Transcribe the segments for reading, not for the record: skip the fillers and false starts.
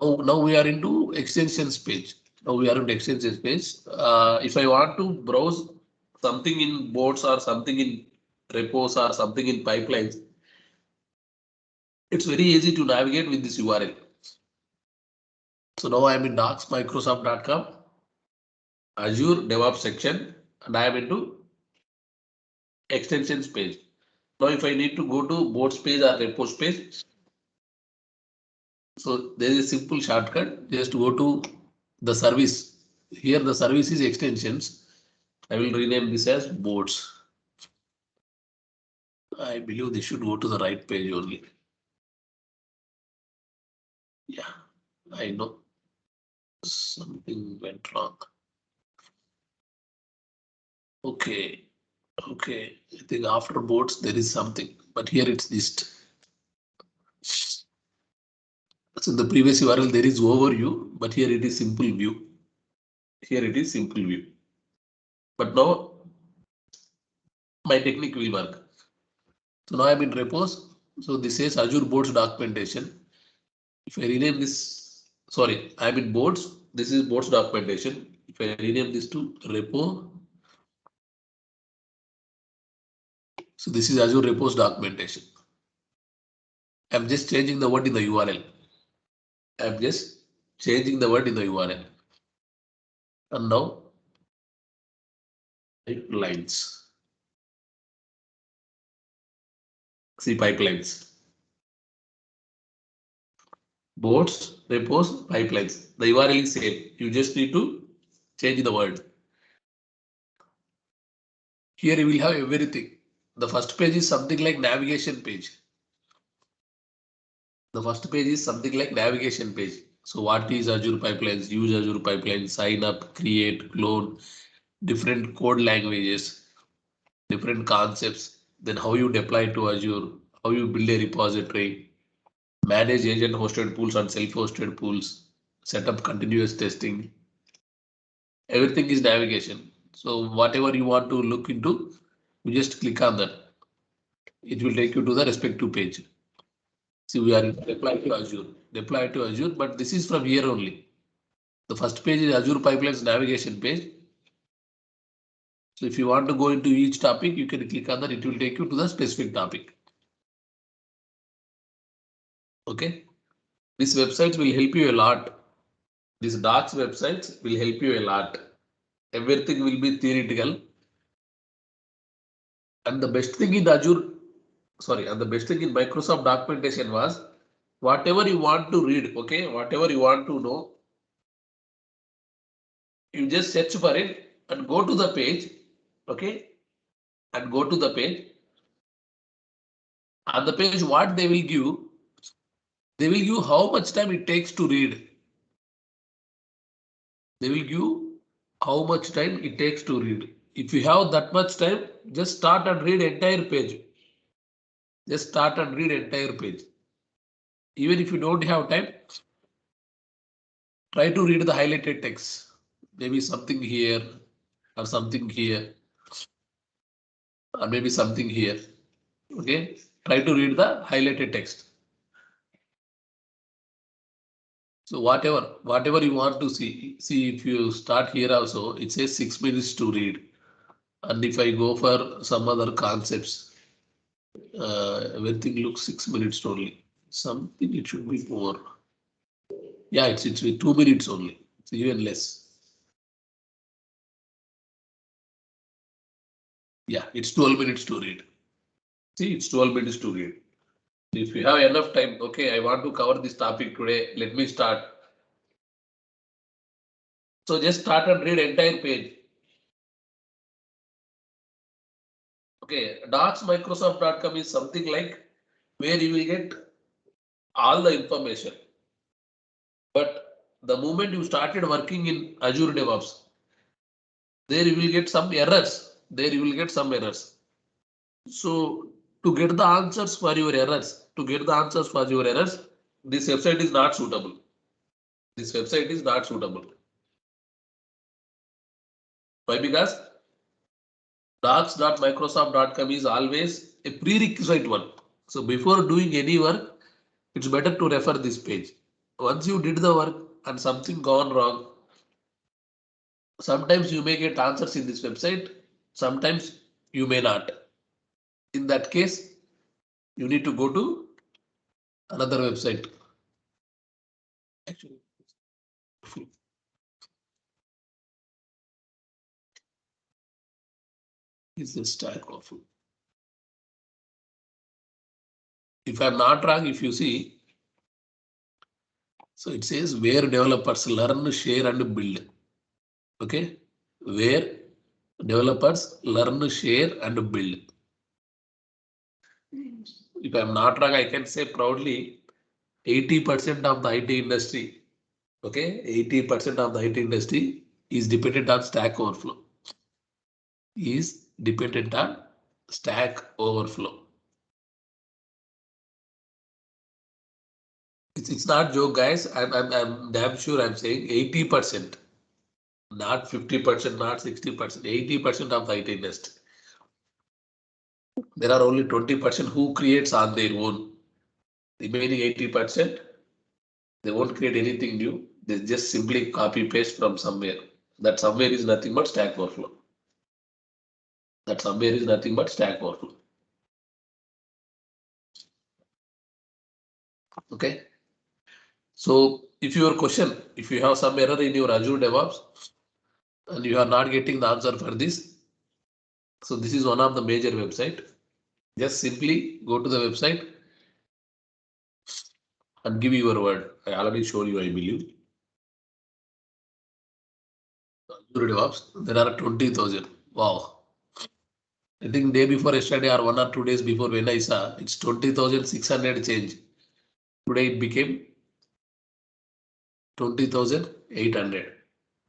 Now we are into extensions page. Now we are into extensions page. If I want to browse something in boards or something in repos or something in pipelines, it's very easy to navigate with this URL. So now I am in docs.microsoft.com, Azure DevOps section, and I am into extensions page. Now if I need to go to boards page or repos page, so there is a simple shortcut. Just go to the service. Here the service is extensions. I will rename this as boards. I believe this should go to the right page only. Yeah, I know something went wrong. Okay, okay. I think after boards there is something, but here it's list. So in the previous URL there is overview, but here it is simple view. Here it is simple view. But now my technique will work. So now I'm in repos. So this says Azure Boards documentation. If I rename this, sorry, I'm in boards. This is boards documentation. If I rename this to repo, so this is Azure repos documentation. I'm just changing the word in the URL. I'm just changing the word in the URL. And now pipelines. See pipelines. Boards, repos, pipelines. The URL is same. You just need to change the word. Here you will have everything. The first page is something like navigation page. The first page is something like navigation page. So what is Azure Pipelines? Use Azure Pipelines, sign up, create, clone, different code languages, different concepts, then how you deploy to Azure, how you build a repository, manage agent hosted pools and self-hosted pools, set up continuous testing. Everything is navigation. So whatever you want to look into, you just click on that. It will take you to the respective page. See, we are in deploy to Azure, but this is from here only. The first page is Azure Pipelines navigation page. So if you want to go into each topic, you can click on that. It will take you to the specific topic. Okay. These websites will help you a lot. These docs websites will help you a lot. Everything will be theoretical. And the best thing in Azure, sorry, and the best thing in Microsoft documentation was whatever you want to read, okay, whatever you want to know, you just search for it and go to the page, okay, and go to the page. On the page, what they will give how much time it takes to read. They will give how much time it takes to read. If you have that much time, just start and read entire page. Just start and read entire page. Even if you don't have time, try to read the highlighted text. Maybe something here or something here or maybe something here. Okay, try to read the highlighted text. So whatever you want to see if you start here also, it says 6 minutes to read. And if I go for some other concepts, everything looks 6 minutes only. Something it should be more. Yeah, it's with 2 minutes only. It's even less. Yeah, it's 12 minutes to read. See, it's 12 minutes to read. If you have enough time, okay, I want to cover this topic today. Let me start. So just start and read entire page. Okay, docsmicrosoft.com is something like where you will get all the information. But the moment you started working in Azure DevOps, there you will get some errors. There you will get some errors. So to get the answers for your errors, this website is not suitable. This website is not suitable. Why? Because docs.microsoft.com is always a prerequisite one. So before doing any work, it's better to refer this page. once you did the work and something gone wrong, sometimes you may get answers in this website, sometimes you may not. In that case, you need to go to another website. Actually, is the Stack Overflow. If I'm not wrong, if you see, so it says where developers learn, share and build. Okay, where developers learn, share and build. If I'm not wrong, I can say proudly 80% of the IT industry, okay, 80% of the IT industry is dependent on Stack Overflow. Is dependent on Stack Overflow. It's not joke, guys. I'm damn sure I'm saying 80%, not 50%, not 60%, 80% of the IT industry. There are only 20% who creates on their own. Remaining 80%, they won't create anything new. They just simply copy paste from somewhere. That somewhere is nothing but Stack Overflow. That somewhere is nothing but Stack Overflow. Okay. So if your question, if you have some error in your Azure DevOps and you are not getting the answer for this, so this is one of the major website. Just simply go to the website and give your word. I already showed you, I believe. Azure DevOps, there are 20,000. Wow. I think day before yesterday or 1 or 2 days before when I saw, it's 20,600 change. Today it became 20,800.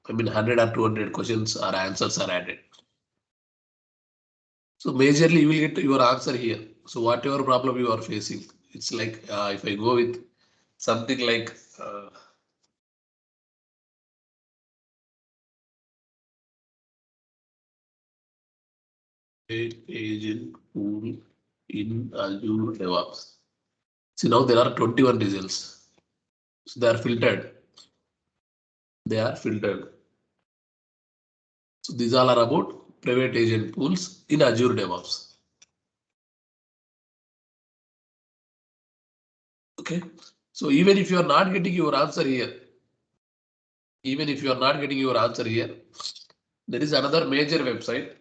I mean 100 or 200 questions or answers are added. So majorly you will get your answer here. So whatever problem you are facing, it's like if I go with something like agent pool in Azure DevOps. See now there are 21 results. So they are filtered. They are filtered. So these all are about private agent pools in Azure DevOps. Okay. So even if you are not getting your answer here, even if you are not getting your answer here, there is another major website.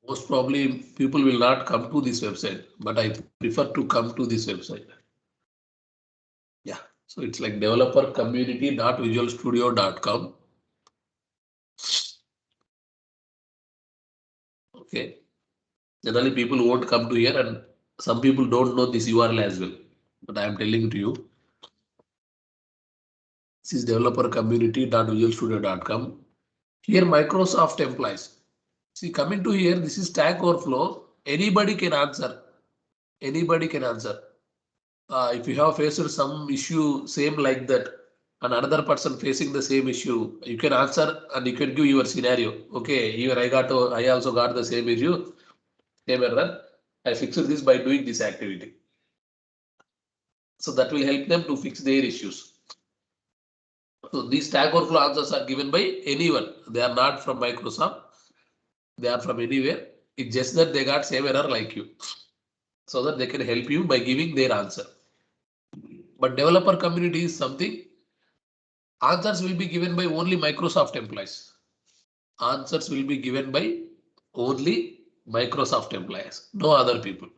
Most probably people will not come to this website, but I prefer to come to this website. Yeah, so it's like developercommunity.visualstudio.com. Okay, generally people won't come to here and some people don't know this URL as well, but I am telling to you. This is developercommunity.visualstudio.com. Here Microsoft employees. See, coming to here, this is Stack Overflow. Anybody can answer. Anybody can answer. If you have faced some issue, same like that, and another person facing the same issue, you can answer and you can give your scenario. Okay, here I also got the same issue, same error. I fixed this by doing this activity. So that will help them to fix their issues. So these Stack Overflow answers are given by anyone. They are not from Microsoft. They are from anywhere. It's just that they got same error like you, so that they can help you by giving their answer. But developer community is something. Answers will be given by only Microsoft employees. Answers will be given by only Microsoft employees, no other people.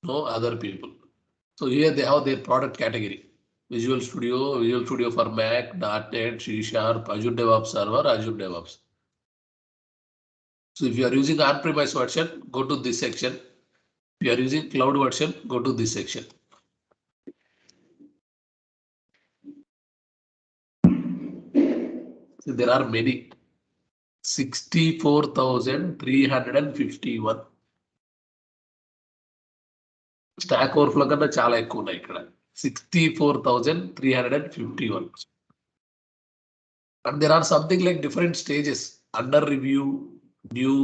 No other people. So here they have their product category. Visual Studio for Mac, .NET, C#, Azure DevOps Server, Azure DevOps. So if you are using on-premise version, go to this section. If you are using cloud version, go to this section. So there are many. 64,351. Stack Overflow కన్నా చాలా ఎక్కువ ఉన్నాయి ఇక్కడ 64,351. And there are something like different stages: under review, new,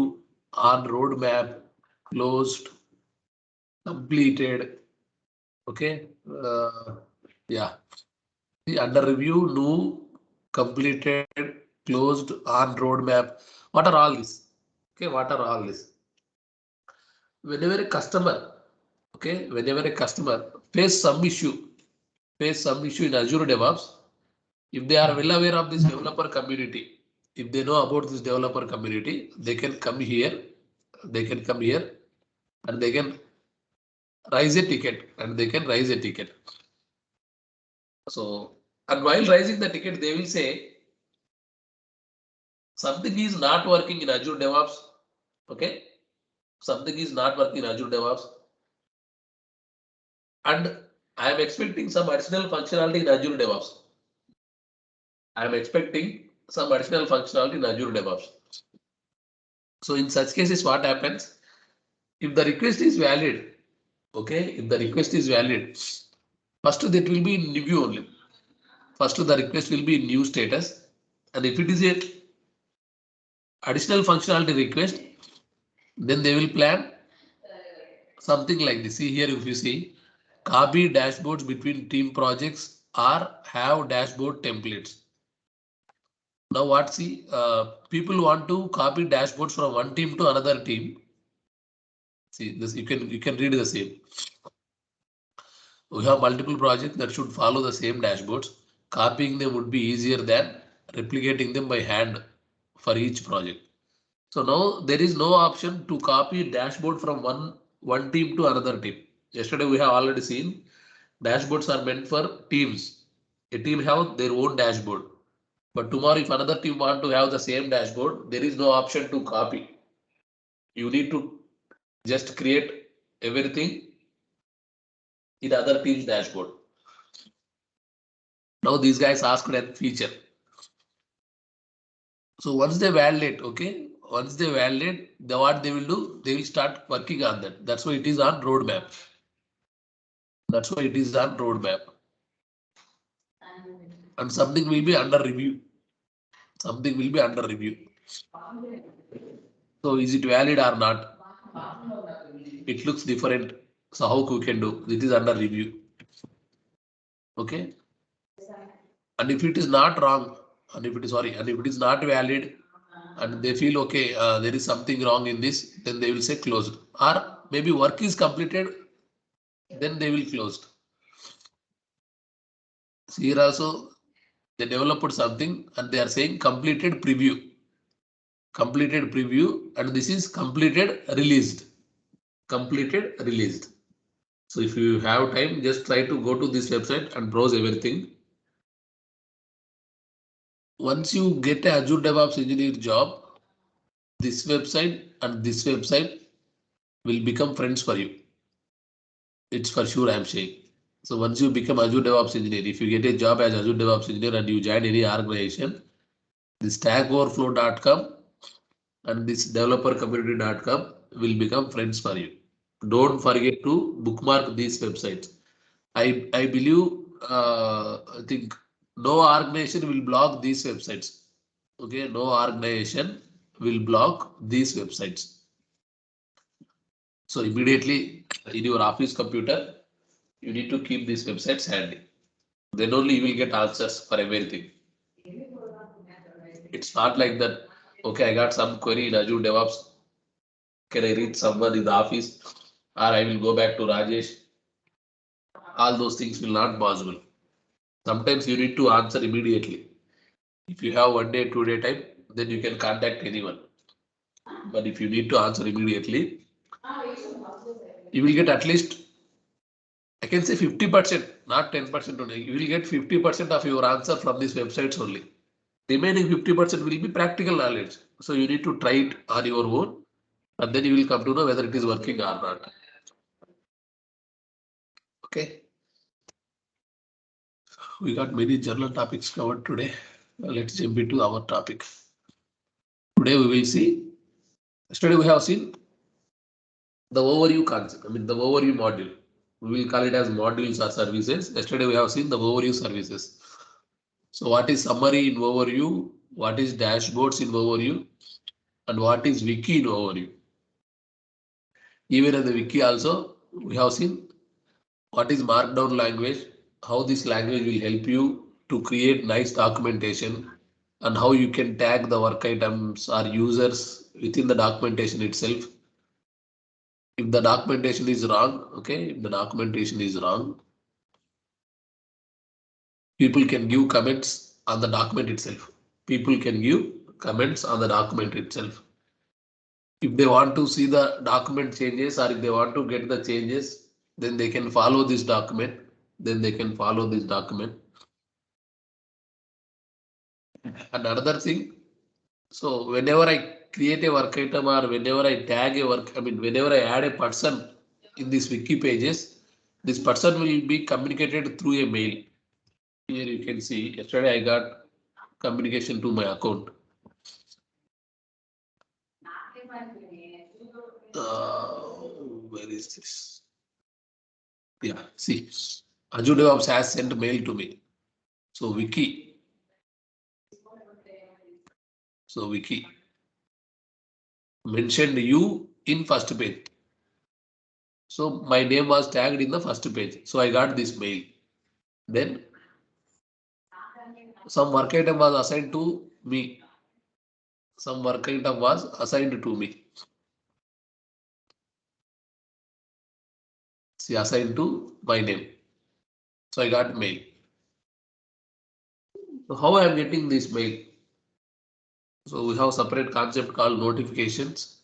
on roadmap, closed, completed. Okay. Yeah. The under review, new, completed, closed, on roadmap. What are all this? Okay. What are all this? Whenever a customer, okay, whenever a customer face some issue in Azure DevOps, if they are well aware of this developer community, if they know about this developer community, they can come here, and they can raise a ticket, So, and while raising the ticket, they will say something is not working in Azure DevOps. Okay, something is not working in Azure DevOps, and I am expecting some additional functionality in Azure DevOps. I am expecting some additional functionality in Azure DevOps. So in such cases, what happens? If the request is valid, okay, if the request is valid, first that will be in new only. First the request will be in new status, and if it is a additional functionality request, then they will plan something like this. See here, if you see, copy dashboards between team projects or have dashboard templates. Now what, see, people want to copy dashboards from one team to another team. See this, you can read the same. We have multiple projects that should follow the same dashboards. Copying them would be easier than replicating them by hand for each project. So now there is no option to copy dashboard from one team to another team. Yesterday we have already seen dashboards are meant for teams. A team have their own dashboard. But tomorrow if another team want to have the same dashboard, there is no option to copy. You need to just create everything in other team's dashboard. Now these guys asked that feature. So once they validate, okay, once they validate, what they will do, they will start working on that. That's why it is on roadmap. That's why it is on roadmap. And something will be under review. Something will be under review. So is it valid or not? It looks different. So how we can do? It is under review. Okay. And if it is not wrong, and if it is not valid, and they feel okay, there is something wrong in this, then they will say closed. Or maybe work is completed, then they will closed. So here also they developed something and they are saying completed preview, and this is completed released. So if you have time, just try to go to this website and browse everything. Once you get a Azure DevOps engineer job, this website and this website will become friends for you. It's for sure, I'm saying. So once you become Azure DevOps engineer, if you get a job as Azure DevOps engineer and you join any organization, this stackoverflow.com and this developercommunity.com will become friends for you. Don't forget to bookmark these websites. I believe, I think no organization will block these websites. Okay, no organization will block these websites. So immediately in your office computer, you need to keep these websites handy. Then only you will get answers for everything. It's not like that. Okay, I got some query in Azure DevOps. Can I reach someone in the office, or I will go back to Rajesh? All those things will not possible. Sometimes you need to answer immediately. If you have 1 day, 2 day time, then you can contact anyone. But if you need to answer immediately, you will get at least, I can say 50%, not 10% only. You will get 50% of your answer from these websites only. Remaining 50% will be practical knowledge. So you need to try it on your own, and then you will come to know whether it is working or not. Okay. We got many journal topics covered today. Let's jump into our topic. Today we will see, yesterday we have seen the overview concept, the overview module. We will call it as modules or services. Yesterday we have seen the overview services. So what is summary in overview? What is dashboards in overview? And what is wiki in overview? Even in the wiki also, we have seen what is Markdown language, how this language will help you to create nice documentation, and how you can tag the work items or users within the documentation itself. If the documentation is wrong, okay, if the documentation is wrong, people can give comments on the document itself. People can give comments on the document itself. If they want to see the document changes or if they want to get the changes, then they can follow this document. Then they can follow this document. And another thing, so whenever I create a work item or whenever I tag a work, I mean, whenever I add a person in these wiki pages, this person will be communicated through a mail. Here you can see, yesterday I got communication to my account. Where is this? Yeah, see, Azure DevOps has sent mail to me. So wiki. So wiki mentioned you in first page. So my name was tagged in the first page. So I got this mail. Then some work item was assigned to me. Some work item was assigned to me. See, assigned to my name. So I got mail. So how I am getting this mail? So we have separate concept called notifications.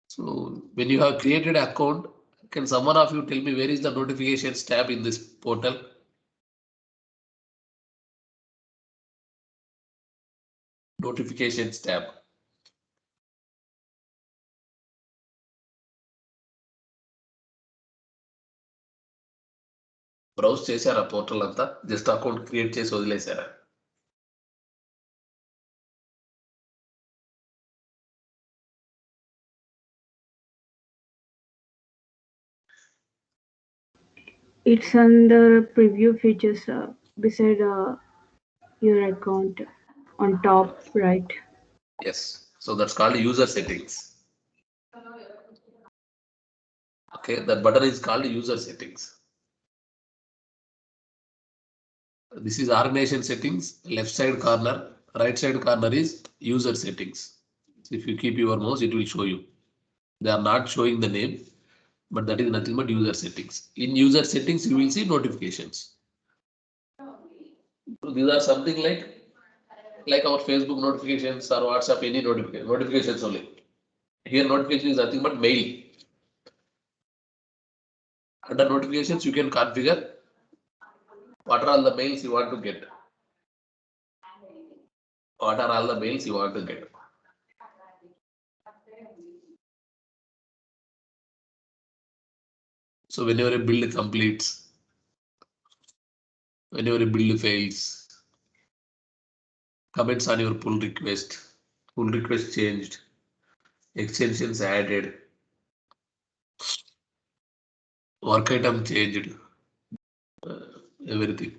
So when you have created an account, can someone of you tell me where is the notifications tab in this portal? Notifications tab. Browse చేశారా portal అంతా just account create చేసి వదిలేశారా? It's under preview features beside your account on top right. Yes, so that's called user settings. Okay, that button is called user settings. This is organization settings, left side corner, right side corner is user settings. So if you keep your mouse, it will show you. They are not showing the name, but that is nothing but user settings. In user settings, you will see notifications. So these are something like our Facebook notifications or WhatsApp, any notifications only. Here notification is nothing but mail. Under notifications, you can configure what are all the mails you want to get. What are all the mails you want to get. So whenever a build completes, whenever a build fails, comments on your pull request changed, extensions added, work item changed, everything.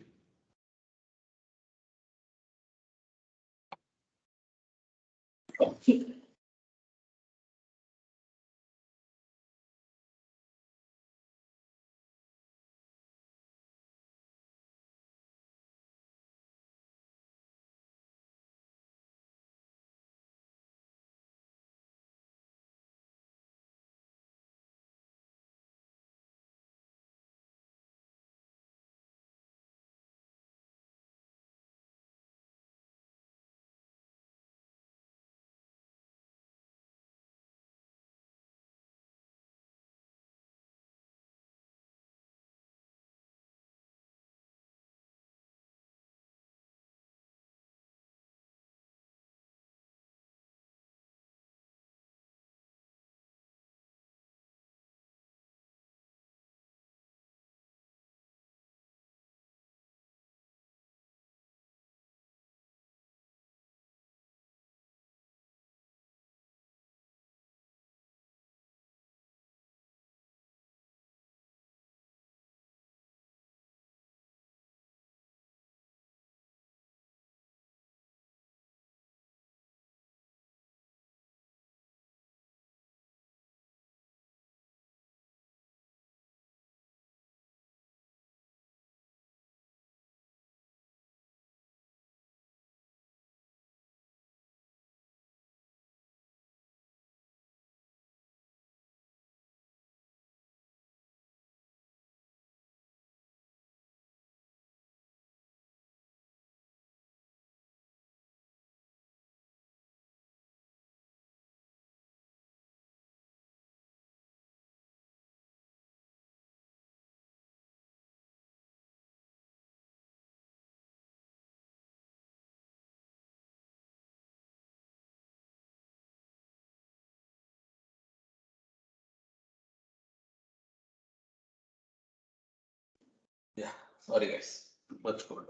Yeah, sorry guys, much cold.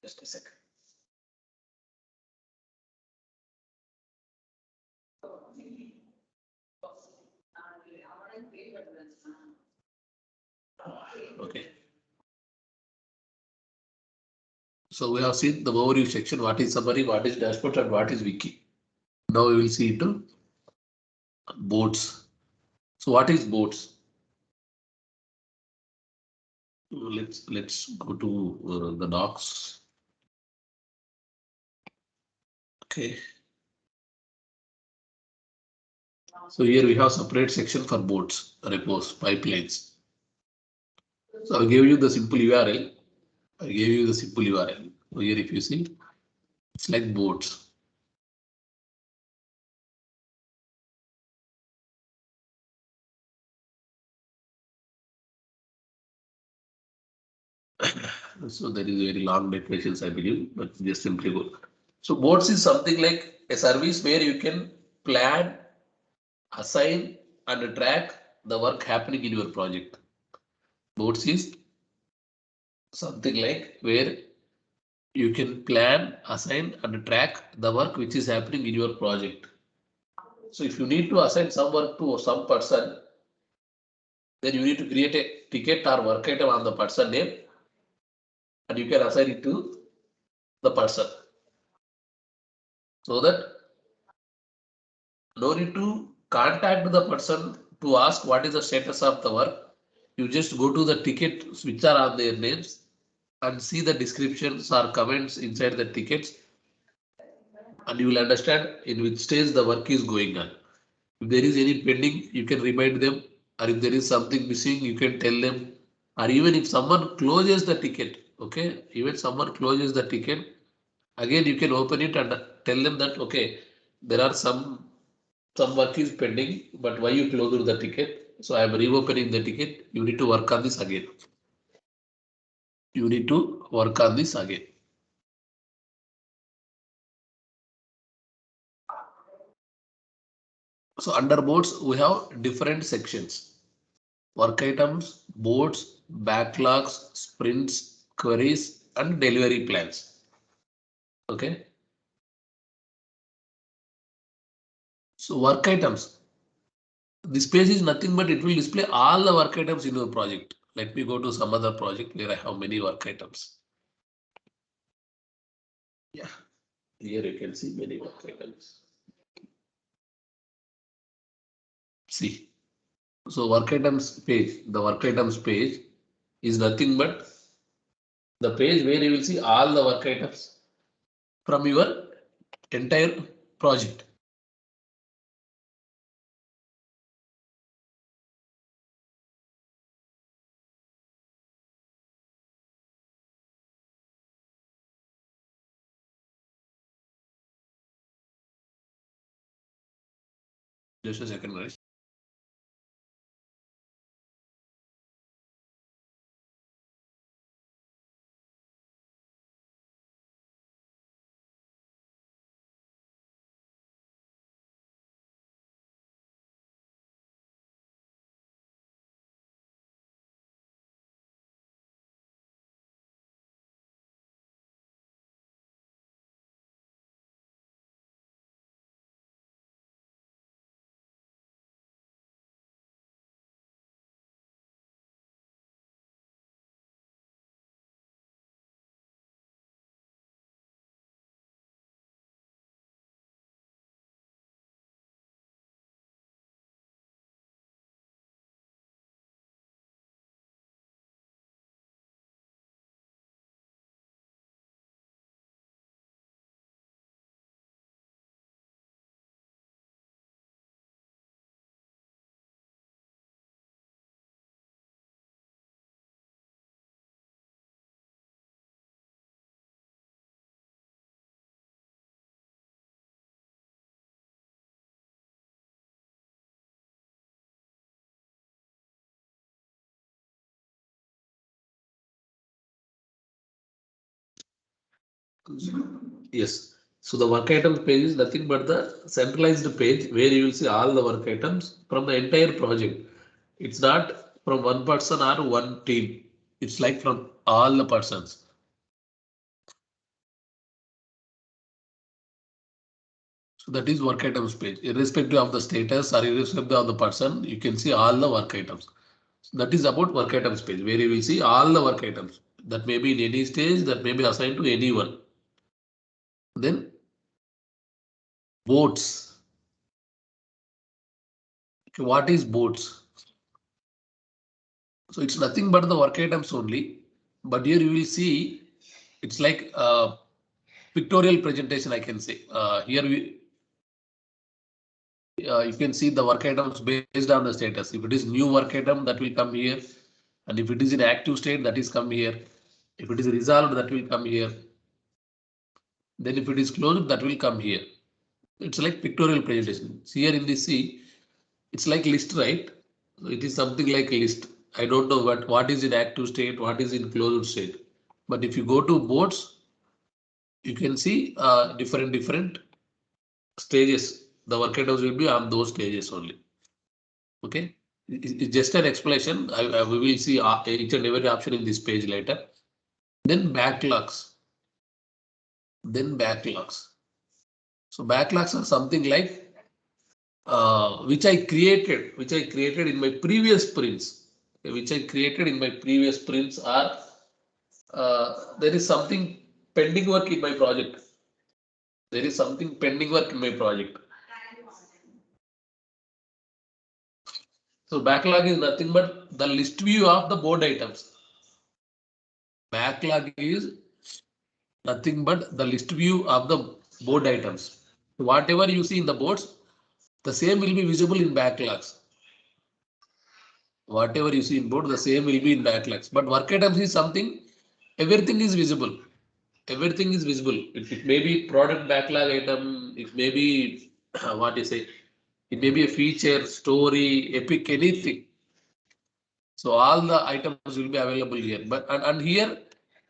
Just a second. Okay. So we have seen the overview section, what is summary, what is dashboard, and what is wiki. Now we will see into boards. So what is boards? Let's go to the docs. Okay. So here we have separate section for boards, repos, pipelines. So I gave you the simple URL. I gave you the simple URL. So here if you see, it's like boards. So there is very long definitions, I believe, but just simply go. So boards is something like a service where you can plan, assign, and track the work happening in your project. Boards is something like where you can plan, assign, and track the work which is happening in your project. So if you need to assign some work to some person, then you need to create a ticket or work item on the person name, and you can assign it to the person. So that no need to contact the person to ask what is the status of the work. You just go to the tickets which are on their names and see the descriptions or comments inside the tickets, and you will understand in which stage the work is going on. If there is any pending, you can remind them, or if there is something missing, you can tell them, or even if someone closes the ticket, okay, even someone closes the ticket, again you can open it and tell them that okay, there are some work is pending, but why you closed the ticket? So I am reopening the ticket. You need to work on this again. You need to work on this again. So under boards, we have different sections. Work items, boards, backlogs, sprints, queries, and delivery plans. Okay. So work items. This page is nothing but it will display all the work items in your project. Let me go to some other project where I have many work items. Yeah. Here you can see many work items. See. So work items page, the work items page is nothing but the page where you will see all the work items from your entire project. Just a second, guys. Yes. So the work items page is nothing but the centralized page where you will see all the work items from the entire project. It's not from one person or one team. It's like from all the persons. So that is work items page. Irrespective of the status or irrespective of the person, you can see all the work items. So that is about work items page where you will see all the work items that may be in any stage, that may be assigned to anyone. Then boards. Okay, what is boards? So it's nothing but the work items only. But here you will see it's like a pictorial presentation, I can say. Here you can see the work items based on the status. If it is new work item, that will come here. And if it is in active state, that is come here. If it is resolved, that will come here. Then if it is closed, that will come here. It's like pictorial presentation. See here in this C, it's like list, right? It is something like a list. I don't know what is in active state, what is in closed state. But if you go to boards, you can see different stages. The work items will be on those stages only. Okay, it's just an explanation. We will see each and every option in this page later. Then backlogs. Then backlogs. So backlogs are something like which I created in my previous sprints. Which I created in my previous sprints are there is something pending work in my project. There is something pending work in my project. So backlog is nothing but the list view of the board items. Backlog is nothing but the list view of the board items. Whatever you see in the boards, the same will be visible in backlogs. Whatever you see in board, the same will be in backlogs. But work items is something, everything is visible. Everything is visible. It may be product backlog item, it may be what you say, it may be a feature, story, epic, anything. So all the items will be available here. But and here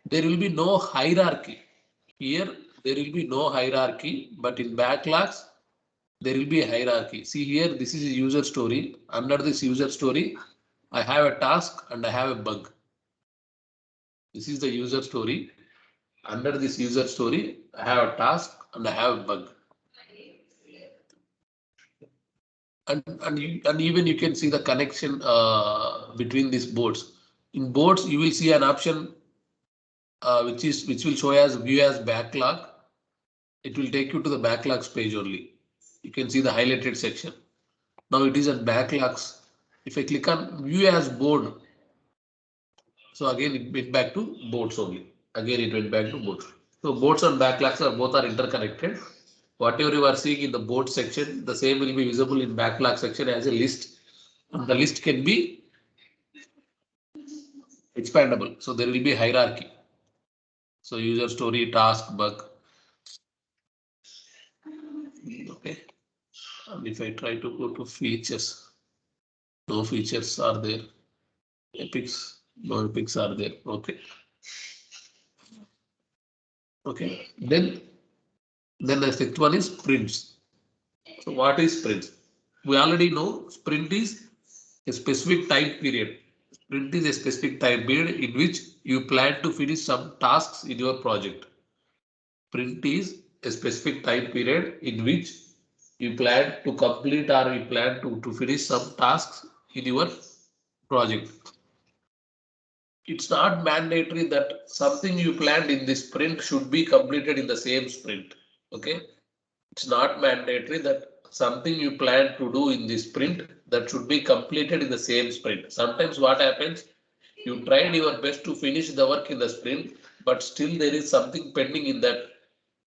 there will be no hierarchy. Here there will be no hierarchy, but in backlogs there will be a hierarchy. See here, this is a user story. Under this user story, I have a task and I have a bug. This is the user story. Under this user story, I have a task and I have a bug. And even you can see the connection between these boards. In boards, you will see an option which will show as view as backlog. It will take you to the backlogs page only. You can see the highlighted section. Now it is at backlogs. If I click on view as board, so again it went back to boards only. Again it went back to boards. So boards and backlogs are both are interconnected. Whatever you are seeing in the board section, the same will be visible in backlog section as a list. And the list can be expandable. So there will be hierarchy. So user story, task, bug. Okay. And if I try to go to features, no features are there. Epics, no epics are there. Okay. Okay. Then the sixth one is sprints. So what is sprints? We already know sprint is a specific time period. Sprint is a specific time period in which you plan to finish some tasks in your project. Sprint is a specific time period in which you plan to complete or you plan to finish some tasks in your project. It's not mandatory that something you planned in this sprint should be completed in the same sprint. Okay. It's not mandatory that something you plan to do in this sprint that should be completed in the same sprint. Sometimes what happens, you tried your best to finish the work in the sprint, but still there is something pending in that.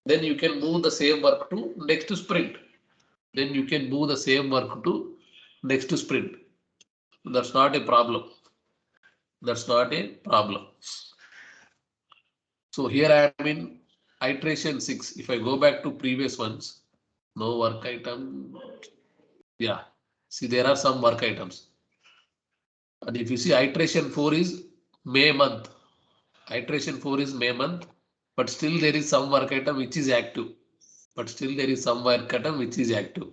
Then you can move the same work to next sprint. Then you can move the same work to next sprint. That's not a problem. That's not a problem. So here I am in iteration 6. If I go back to previous ones, no work item. Yeah, see there are some work items. And if you see iteration 4 is May month. Iteration 4 is May month, but still there is some work item which is active. but still there is some work item which is active.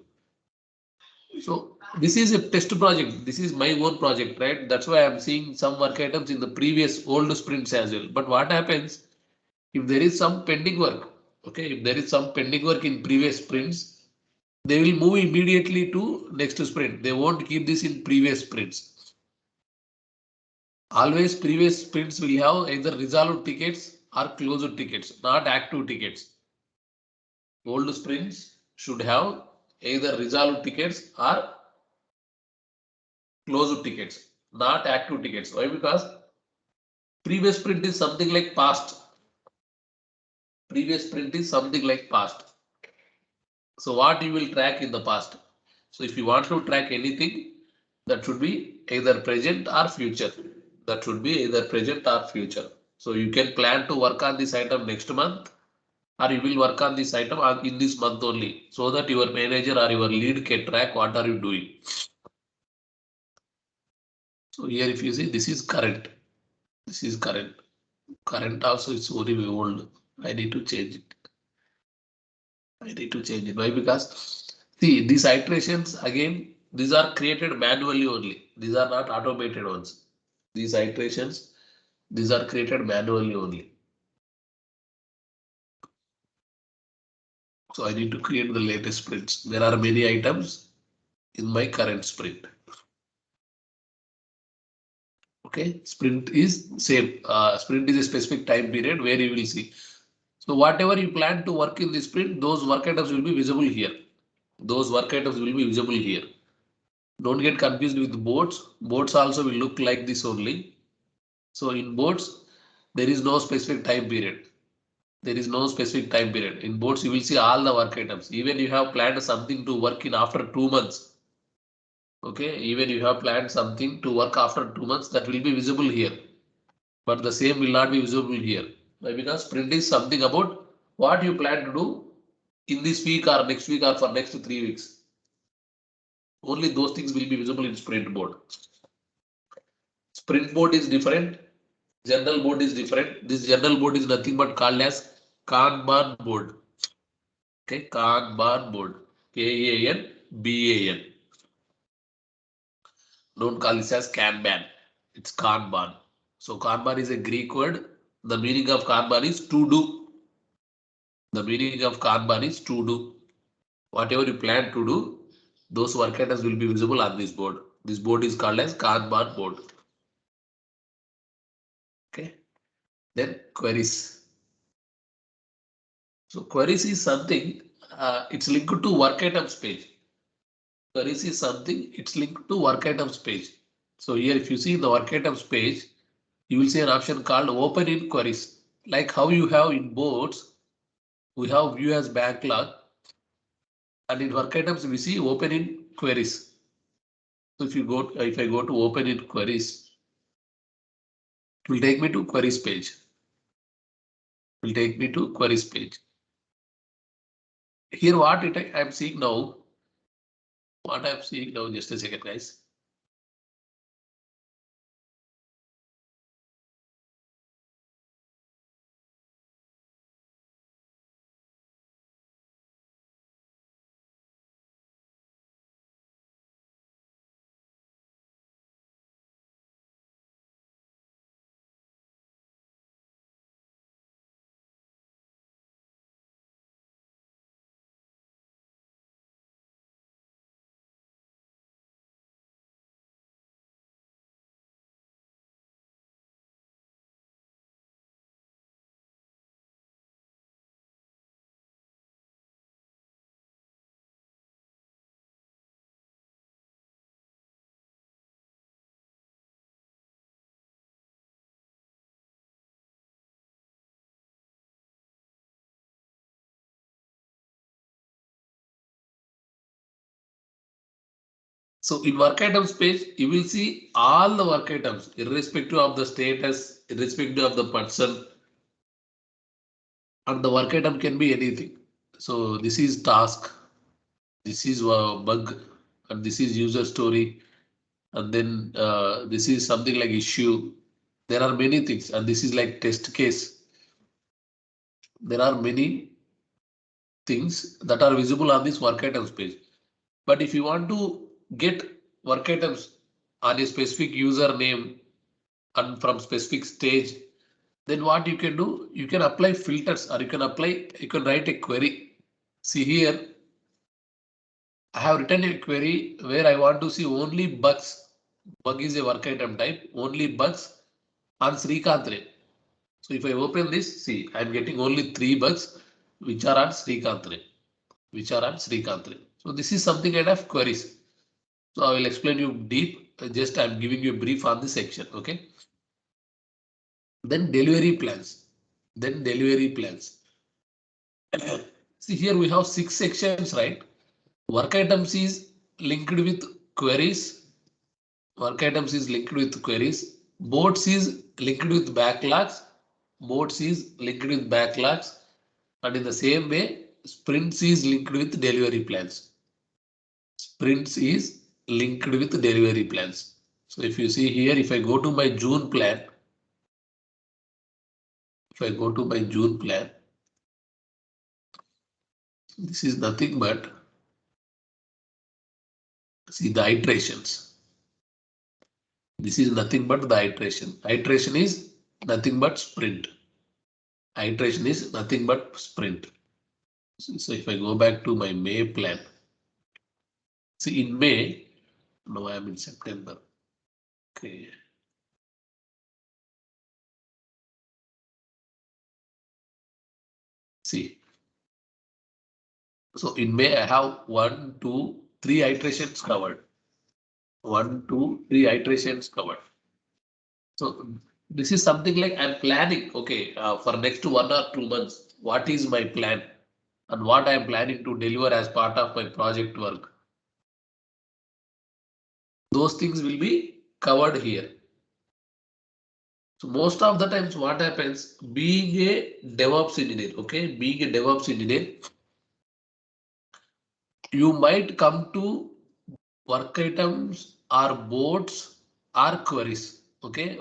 So this is a test project. This is my own project, right? That's why I'm seeing some work items in the previous old sprints as well. But what happens if there is some pending work? Okay, if there is some pending work in previous sprints, they will move immediately to next sprint. They won't keep this in previous sprints. Always previous sprints will have either resolved tickets or closed tickets, not active tickets. Old sprints should have either resolved tickets or closed tickets, not active tickets. Why? Because previous sprint is something like past. Previous sprint is something like past. So what you will track in the past? So if you want to track anything, that should be either present or future. That should be either present or future. So you can plan to work on this item next month, or you will work on this item in this month only, so that your manager or your lead can track what are you doing. So here if you see, this is current. This is current. Current also is very old. I need to change it. I need to change it. Why? Because see, these iterations again, these are created manually only. These are not automated ones. These iterations, these are created manually only. So I need to create the latest sprints. There are many items in my current sprint. Okay, sprint is same. Sprint is a specific time period where you will see. So whatever you plan to work in the sprint, those work items will be visible here. Those work items will be visible here. Don't get confused with boards. Boards also will look like this only. So in boards, there is no specific time period. There is no specific time period. In boards, you will see all the work items. Even you have planned something to work in after 2 months. Okay, even you have planned something to work after 2 months, that will be visible here. But the same will not be visible here. Why? Because sprint is something about what you plan to do in this week or next week or for next 3 weeks. Only those things will be visible in sprint board. Sprint board is different. General board is different. This general board is nothing but called as Kanban board. Okay, Kanban board. Kanban. Don't call this as Kanban. It's Kanban. So Kanban is a Greek word. The meaning of Kanban is to do. The meaning of Kanban is to do. Whatever you plan to do, those work items will be visible on this board. This board is called as Kanban board. Okay. Then queries. So queries is something, it's linked to work items page. Queries is something, it's linked to work items page. So here if you see the work items page, you will see an option called open in queries. Like how you have in boards, we have view as backlog, and in work items we see open in queries. So if I go to open in queries, it will take me to queries page. It will take me to queries page. Here what I'm seeing now, what I'm seeing now, just a second guys. So in work items page, you will see all the work items, irrespective of the status, irrespective of the person, and the work item can be anything. So this is task, this is bug, and this is user story, and then this is something like issue. There are many things, and this is like test case. There are many things that are visible on this work items page. But if you want to get work items on a specific username and from specific stage, then what you can do, you can apply filters or you can write a query. See here, I have written a query where I want to see only bugs. Bug is a work item type, only bugs on Srikanth. So if I open this, see, I'm getting only 3 bugs which are on Srikanth. So this is something kind of queries. So I will explain you deep. Just I'm giving you a brief on this section. Okay. Then delivery plans. See here we have 6 sections, right? Work items is linked with queries. Boards is linked with backlogs. And in the same way, sprints is linked with delivery plans. So if you see here, if I go to my June plan, this is nothing but, see the iterations. This is nothing but the iteration. Iteration is nothing but sprint. So if I go back to my May plan, see in May, no, I am in September. Okay. See. So in May, I have 1, 2, 3 iterations covered. 1, 2, 3 iterations covered. So this is something like I'm planning, okay, for next 1 or 2 months, what is my plan and what I am planning to deliver as part of my project work. Those things will be covered here. So most of the times what happens, being a DevOps engineer, okay, you might come to work items or boards or queries, okay,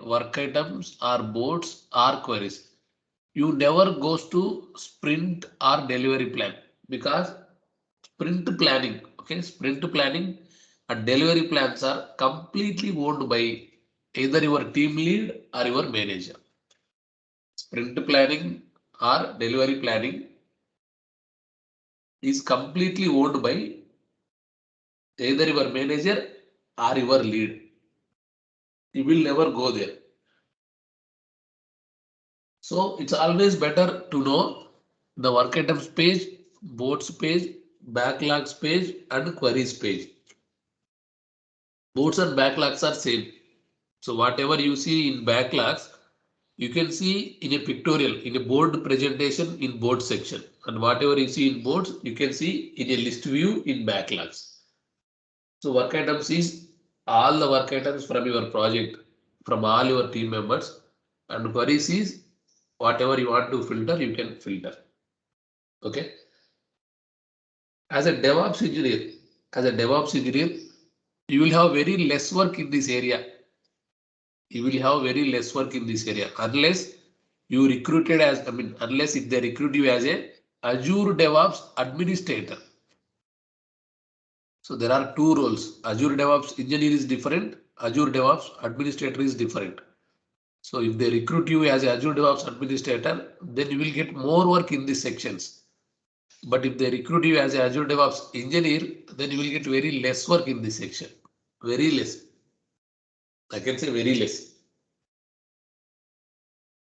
You never goes to sprint or delivery plan because sprint planning and delivery plans are completely owned by either your team lead or your manager. Sprint planning or delivery planning is completely owned by either your manager or your lead. You will never go there. So it's always better to know the work items page, boards page, backlogs page, and queries page. Boards and backlogs are same. So whatever you see in backlogs, you can see in a pictorial, in a board presentation in board section. And whatever you see in boards, you can see in a list view in backlogs. So work items is all the work items from your project, from all your team members. And queries is whatever you want to filter, you can filter. Okay. As a DevOps engineer, you will have very less work in this area. Unless you recruited as, unless if they recruit you as a Azure DevOps administrator. So there are 2 roles. Azure DevOps engineer is different. Azure DevOps administrator is different. So if they recruit you as Azure DevOps administrator, then you will get more work in these sections. But if they recruit you as Azure DevOps engineer, then you will get very less work in this section. Very less. I can say very less.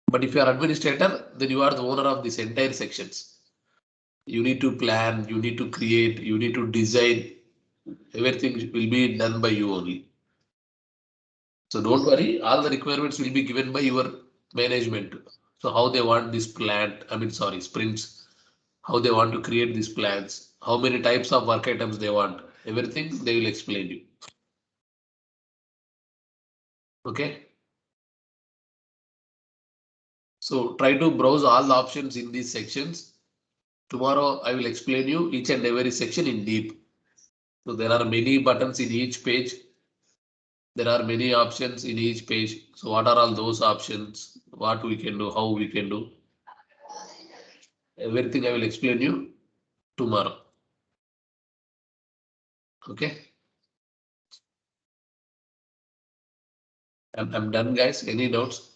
But if you are administrator, then you are the owner of this entire sections. You need to plan, you need to create, you need to design. Everything will be done by you only. So don't worry, all the requirements will be given by your management. So how they want this plant, sprints, how they want to create these plans, how many types of work items they want, everything they will explain you. Okay. So try to browse all the options in these sections. Tomorrow I will explain you each and every section in deep. So there are many buttons in each page. There are many options in each page. So what are all those options? What we can do, how we can do. Everything I will explain you tomorrow. Okay. I'm done, guys. Any doubts?